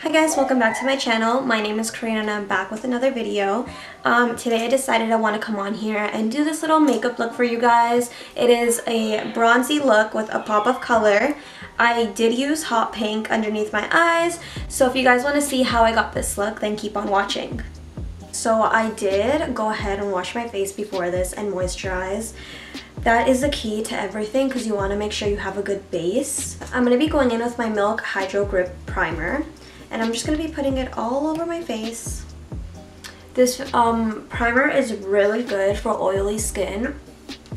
Hi guys, welcome back to my channel. My name is Karina and I'm back with another video. Today I decided I want to come on here and do this little makeup look for you guys. It is a bronzy look with a pop of color. I did use hot pink underneath my eyes, so if you guys want to see how I got this look, then keep on watching. So I did go ahead and wash my face before this and moisturize. That is the key to everything because you want to make sure you have a good base. I'm going to be going in with my Milk Hydro Grip Primer. And I'm just going to be putting it all over my face. This primer is really good for oily skin.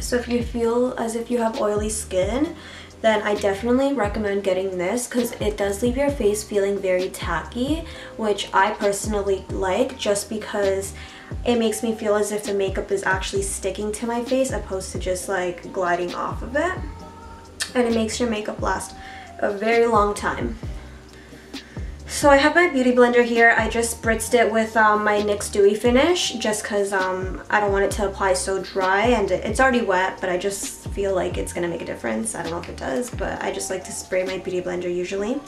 So if you feel as if you have oily skin, then I definitely recommend getting this because it does leave your face feeling very tacky, which I personally like just because it makes me feel as if the makeup is actually sticking to my face opposed to just like gliding off of it. And it makes your makeup last a very long time. So I have my beauty blender here. I just spritzed it with my NYX Dewy Finish just because I don't want it to apply so dry, and it's already wet, but I just feel like it's going to make a difference. I don't know if it does, but I just like to spray my beauty blender usually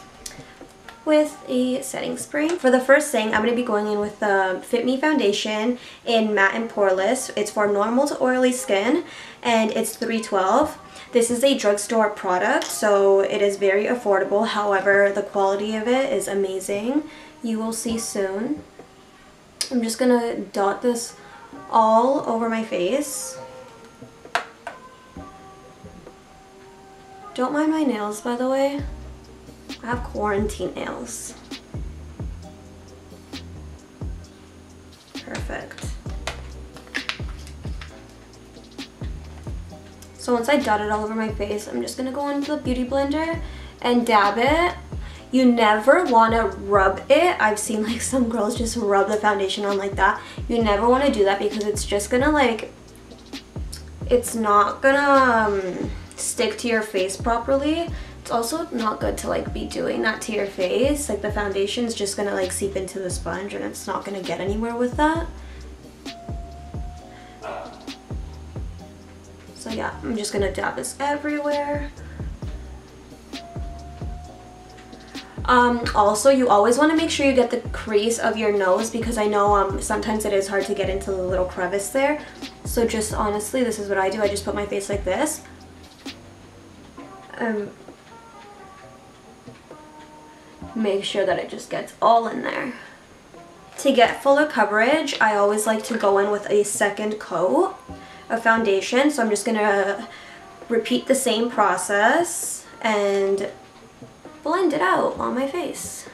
with a setting spray. For the first thing, I'm going to be going in with the Fit Me foundation in Matte and Poreless. It's for normal to oily skin and it's $3.12. This is a drugstore product, so it is very affordable. However, the quality of it is amazing. You will see soon. I'm just going to dot this all over my face. Don't mind my nails, by the way. I have quarantine nails. Perfect. So once I dot it all over my face, I'm just going to go into the beauty blender and dab it. You never want to rub it. I've seen like some girls just rub the foundation on like that. You never want to do that because it's just going to like, it's not going to stick to your face properly. It's also not good to like be doing that to your face. Like the foundation is just going to like seep into the sponge and it's not going to get anywhere with that. So yeah, I'm just gonna dab this everywhere. Also, you always want to make sure you get the crease of your nose because I know sometimes it is hard to get into the little crevice there. So just honestly, this is what I do. I just put my face like this. Make sure that it just gets all in there. To get fuller coverage, I always like to go in with a second coat of foundation, so I'm just gonna repeat the same process and blend it out on my face.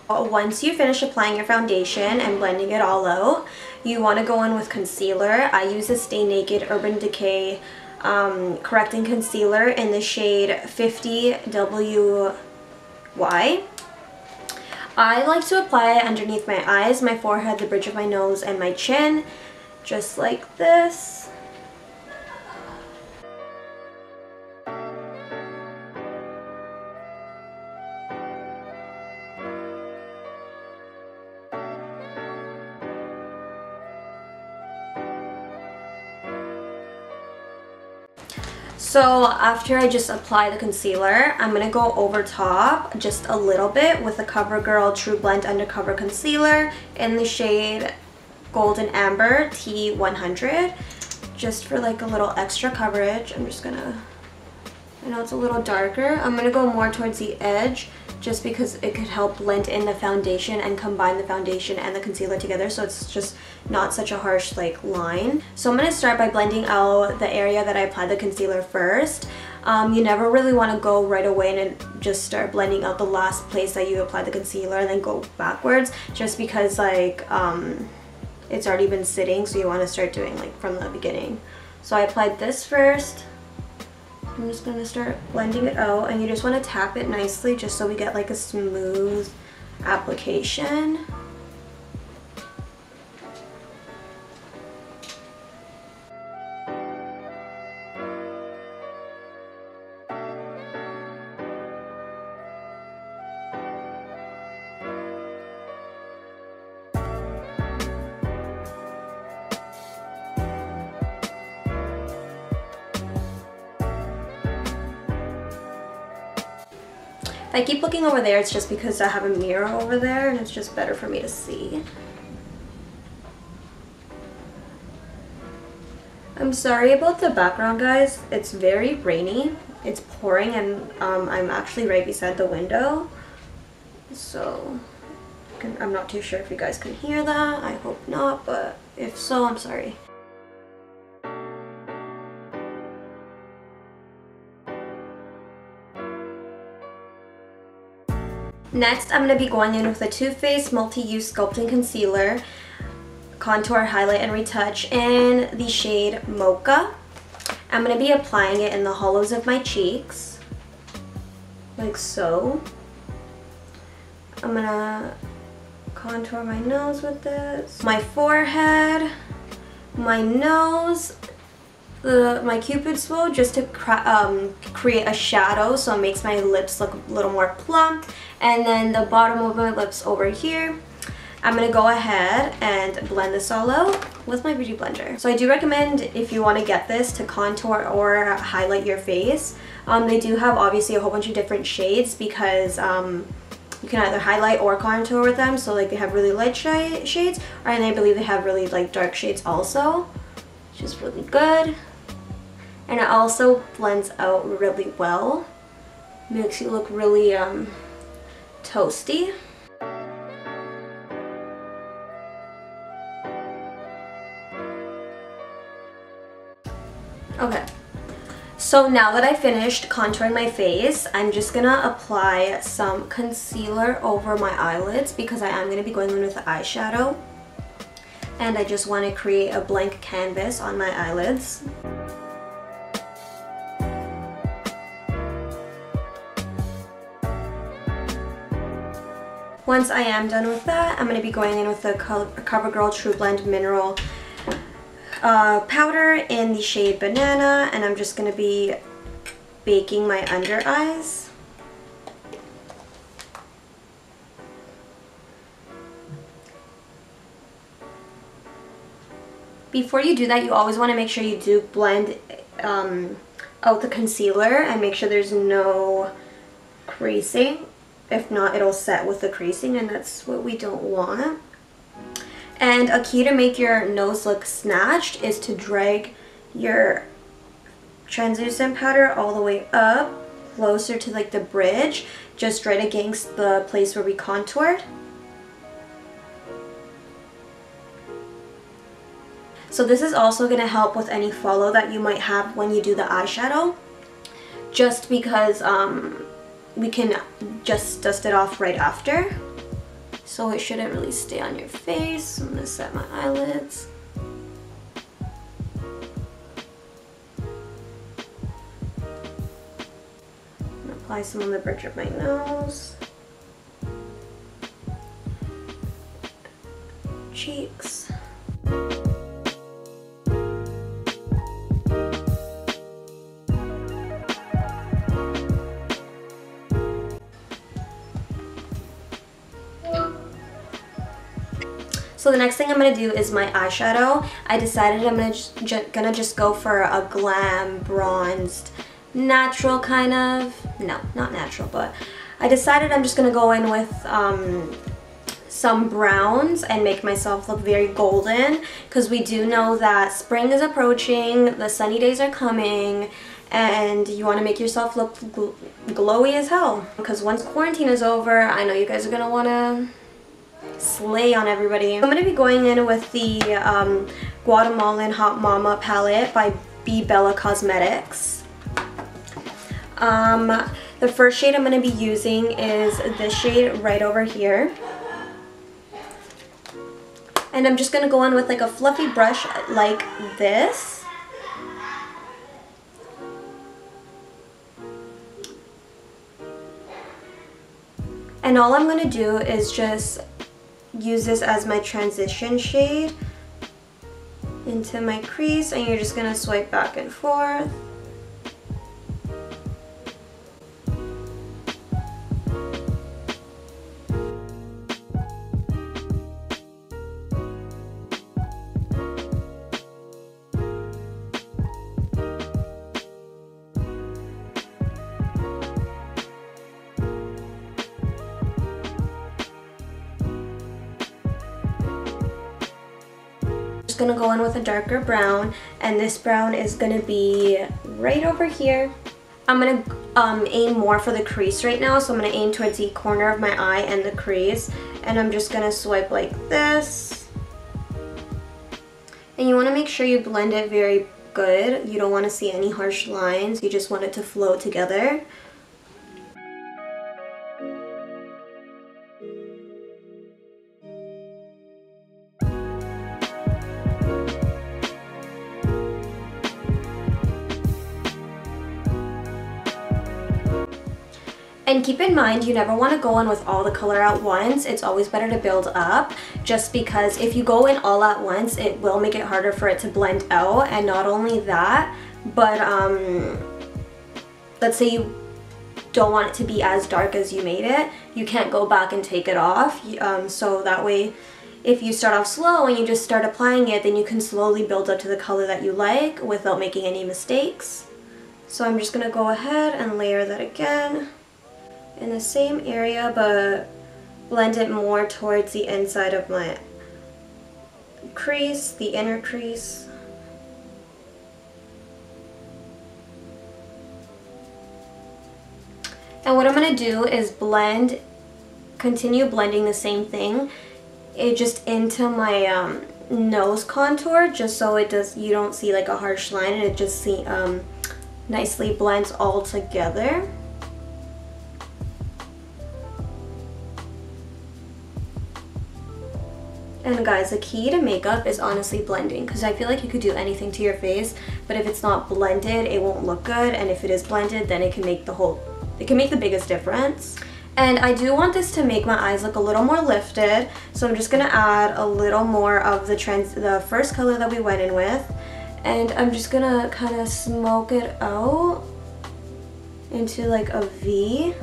Once you finish applying your foundation and blending it all out, you want to go in with concealer. I use the Stay Naked Urban Decay Correcting Concealer in the shade 50 WY. I like to apply it underneath my eyes, my forehead, the bridge of my nose, and my chin, just like this. So after I just apply the concealer, I'm going to go over top just a little bit with the CoverGirl True Blend Undercover Concealer in the shade Golden Amber T100. Just for like a little extra coverage. I'm just going to, I know it's a little darker. I'm going to go more towards the edge just because it could help blend in the foundation and combine the foundation and the concealer together, so it's just not such a harsh like line. So I'm going to start by blending out the area that I applied the concealer first. You never really want to go right away and just start blending out the last place that you applied the concealer and then go backwards, just because like it's already been sitting, so you want to start doing like from the beginning. So I applied this first. I'm just going to start blending it out, and you just want to tap it nicely just so we get like a smooth application. If I keep looking over there, it's just because I have a mirror over there and it's just better for me to see. I'm sorry about the background, guys. It's very rainy. It's pouring and I'm actually right beside the window. So I'm not too sure if you guys can hear that. I hope not, but if so, I'm sorry. Next, I'm going to be going in with the Too Faced Multi-Use Sculpting Concealer, Contour, Highlight, and Retouch in the shade Mocha. I'm going to be applying it in the hollows of my cheeks, like so. I'm going to contour my nose with this, my forehead, my nose, my Cupid's bow, just to create a shadow so it makes my lips look a little more plump, and then the bottom of my lips over here. I'm going to go ahead and blend this all out with my Beauty Blender. So I do recommend, if you want to get this, to contour or highlight your face. They do have obviously a whole bunch of different shades because you can either highlight or contour with them. So like they have really light shades, and I believe they have really like dark shades also, which is really good. And it also blends out really well. Makes you look really toasty. Okay, so now that I finished contouring my face, I'm just gonna apply some concealer over my eyelids because I am gonna be going in with the eyeshadow. And I just want to create a blank canvas on my eyelids. Once I am done with that, I'm going to be going in with the CoverGirl True Blend Mineral powder in the shade Banana, and I'm just going to be baking my under eyes. Before you do that, you always want to make sure you do blend out the concealer and make sure there's no creasing. If not, it'll set with the creasing, and that's what we don't want. And a key to make your nose look snatched is to drag your translucent powder all the way up, closer to like the bridge, just right against the place where we contoured. So this is also going to help with any follow that you might have when you do the eyeshadow, just because we can just dust it off right after. So it shouldn't really stay on your face. I'm going to set my eyelids. Apply some on the bridge of my nose, cheeks. So the next thing I'm going to do is my eyeshadow. I decided I'm gonna just go for a glam bronzed natural kind of, no, not natural, but I decided I'm just going to go in with some browns and make myself look very golden, because we do know that spring is approaching, the sunny days are coming, and you want to make yourself look glowy as hell. Because once quarantine is over, I know you guys are going to want to slay on everybody. I'm going to be going in with the Guatemalan Hot Mama palette by B Bella Cosmetics. The first shade I'm going to be using is this shade right over here. And I'm just going to go in with like a fluffy brush like this. And all I'm going to do is just use this as my transition shade into my crease, and you're just going to swipe back and forth. going to go in with a darker brown, and this brown is going to be right over here. I'm going to aim more for the crease right now, so I'm going to aim towards the corner of my eye and the crease, and I'm just going to swipe like this. And you want to make sure you blend it very good. You don't want to see any harsh lines, you just want it to flow together. And keep in mind, you never want to go in with all the color at once. It's always better to build up, just because if you go in all at once, it will make it harder for it to blend out. And not only that, but let's say you don't want it to be as dark as you made it, you can't go back and take it off. So that way, if you start off slow and you just start applying it, then you can slowly build up to the color that you like without making any mistakes. So I'm just going to go ahead and layer that again in the same area, but blend it more towards the inside of my crease, the inner crease. And what I'm going to do is continue blending the same thing, just into my nose contour, just so you don't see like a harsh line, and it just nicely blends all together. And guys, the key to makeup is honestly blending, because I feel like you could do anything to your face, but if it's not blended, it won't look good, and if it is blended, then it can make the biggest difference. And I do want this to make my eyes look a little more lifted, so I'm just gonna add a little more of the first color that we went in with, and I'm just gonna kind of smoke it out into like a V,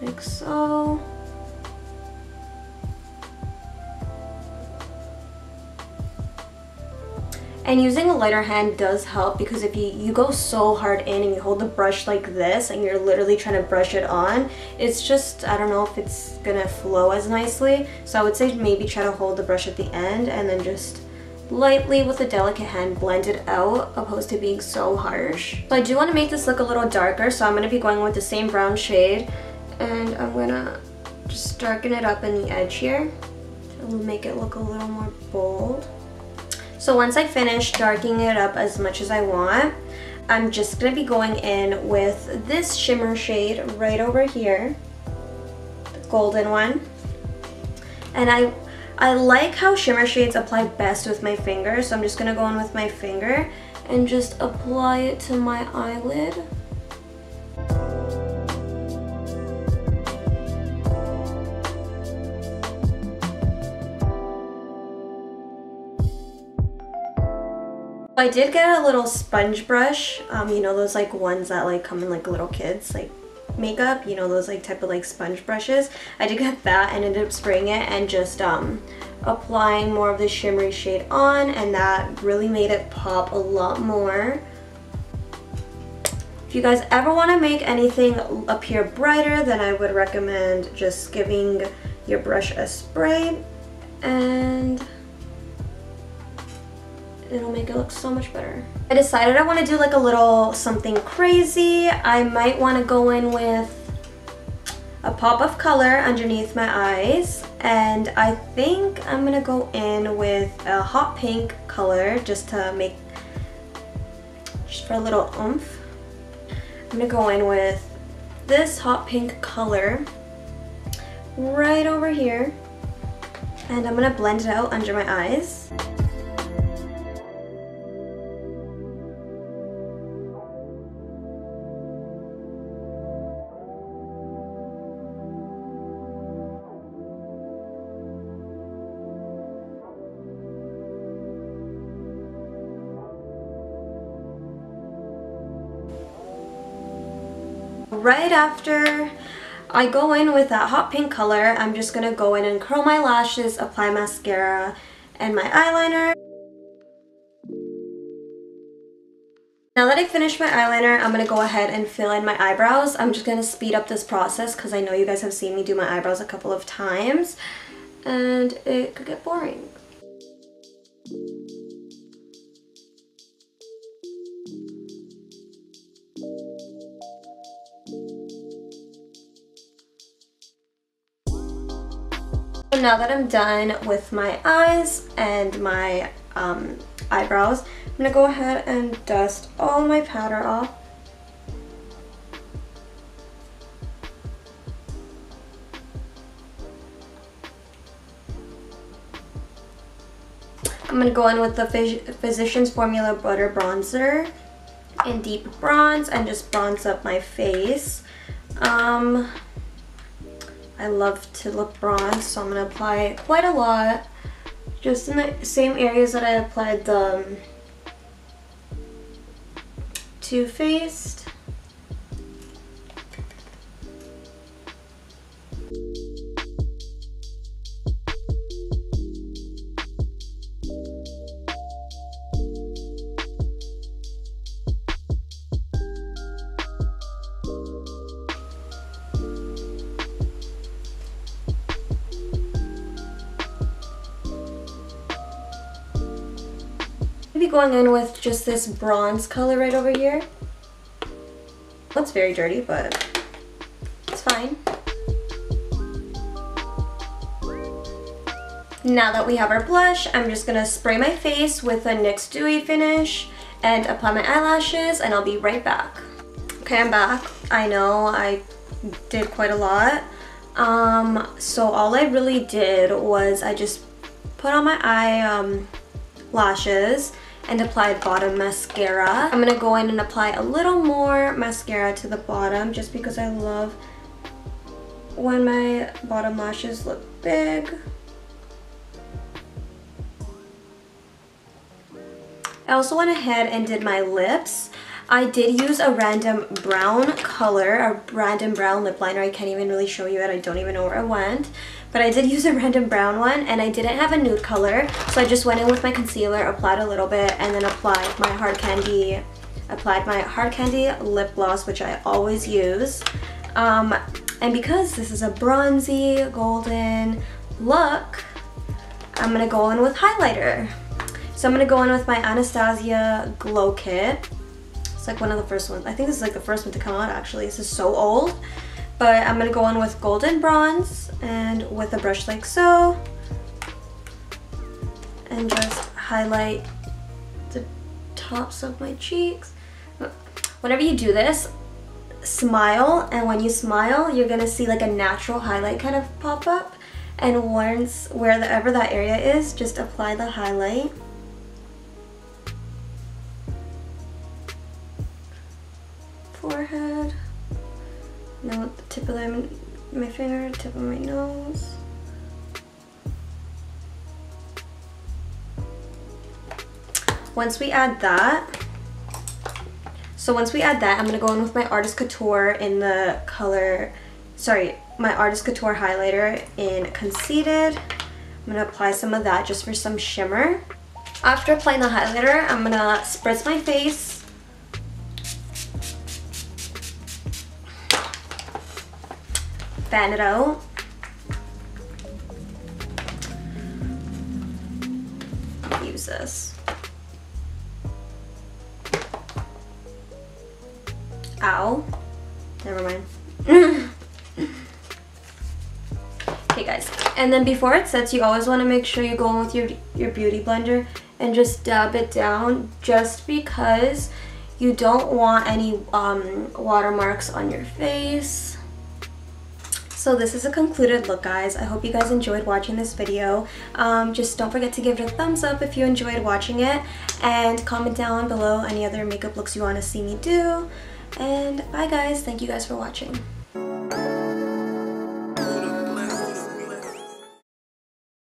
like so. And using a lighter hand does help, because if you go so hard in and you hold the brush like this and you're literally trying to brush it on, it's just, I don't know if it's gonna flow as nicely. So I would say maybe try to hold the brush at the end and then just lightly with a delicate hand blend it out, opposed to being so harsh. So I do want to make this look a little darker, so I'm going to be going with the same brown shade, and I'm going to just darken it up in the edge here to make it look a little more bold. So once I finish darkening it up as much as I want, I'm just going to be going in with this shimmer shade right over here, the golden one. And I like how shimmer shades apply best with my finger, so I'm just going to go in with my finger and just apply it to my eyelid. I did get a little sponge brush, you know, those like ones that like come in like little kids like makeup, you know, those like type of like sponge brushes. I did get that and ended up spraying it and just applying more of the shimmery shade on, and that really made it pop a lot more. If you guys ever want to make anything appear brighter, then I would recommend just giving your brush a spray, and it'll make it look so much better. I decided I want to do like a little something crazy. I might want to go in with a pop of color underneath my eyes, and I think I'm gonna go in with a hot pink color just for a little oomph. I'm gonna go in with this hot pink color right over here, and I'm gonna blend it out under my eyes. Right after I go in with that hot pink color, I'm just going to go in and curl my lashes, apply mascara, and my eyeliner. Now that I finished my eyeliner, I'm going to go ahead and fill in my eyebrows. I'm just going to speed up this process because I know you guys have seen me do my eyebrows a couple of times, and it could get boring. So now that I'm done with my eyes and my eyebrows, I'm gonna go ahead and dust all my powder off. I'm gonna go in with the Physicians Formula Butter Bronzer in Deep Bronze and just bronze up my face. I love to look bronze, so I'm gonna apply quite a lot, just in the same areas that I applied the Too Faced. Be going in with just this bronze color right over here. Looks very dirty, but it's fine. Now that we have our blush, I'm just gonna spray my face with a NYX Dewy Finish and apply my eyelashes, and I'll be right back. Okay, I'm back. I know I did quite a lot. So all I really did was I just put on my lashes and applied bottom mascara. I'm gonna go in and apply a little more mascara to the bottom just because I love when my bottom lashes look big. I also went ahead and did my lips. I did use a random brown color, a random brown lip liner. I can't even really show you it. I don't even know where it went. But I did use a random brown one, and I didn't have a nude color. So I just went in with my concealer, applied a little bit, and then applied my Hard Candy lip gloss, which I always use. And because this is a bronzy, golden look, I'm going to go in with highlighter. So I'm going to go in with my Anastasia Glow Kit. It's like one of the first ones. I think this is like the first one to come out actually. This is so old. But I'm going to go in with golden bronze and with a brush like so. And just highlight the tops of my cheeks. Whenever you do this, smile. And when you smile, you're going to see like a natural highlight kind of pop up. And once, wherever that area is, just apply the highlight. Forehead. Now with the tip of my finger, tip of my nose. Once we add that, I'm going to go in with my Artist Couture in the color, my Artist Couture highlighter in Conceited. I'm going to apply some of that just for some shimmer. After applying the highlighter, I'm going to spritz my face. Fan it out. Use this. Ow. Never mind. Okay guys, and then before it sets, you always want to make sure you go in with your beauty blender and just dab it down, just because you don't want any watermarks on your face. So this is a concluded look, guys. I hope you guys enjoyed watching this video. Just don't forget to give it a thumbs up if you enjoyed watching it, and comment down below any other makeup looks you want to see me do. And bye guys, thank you guys for watching.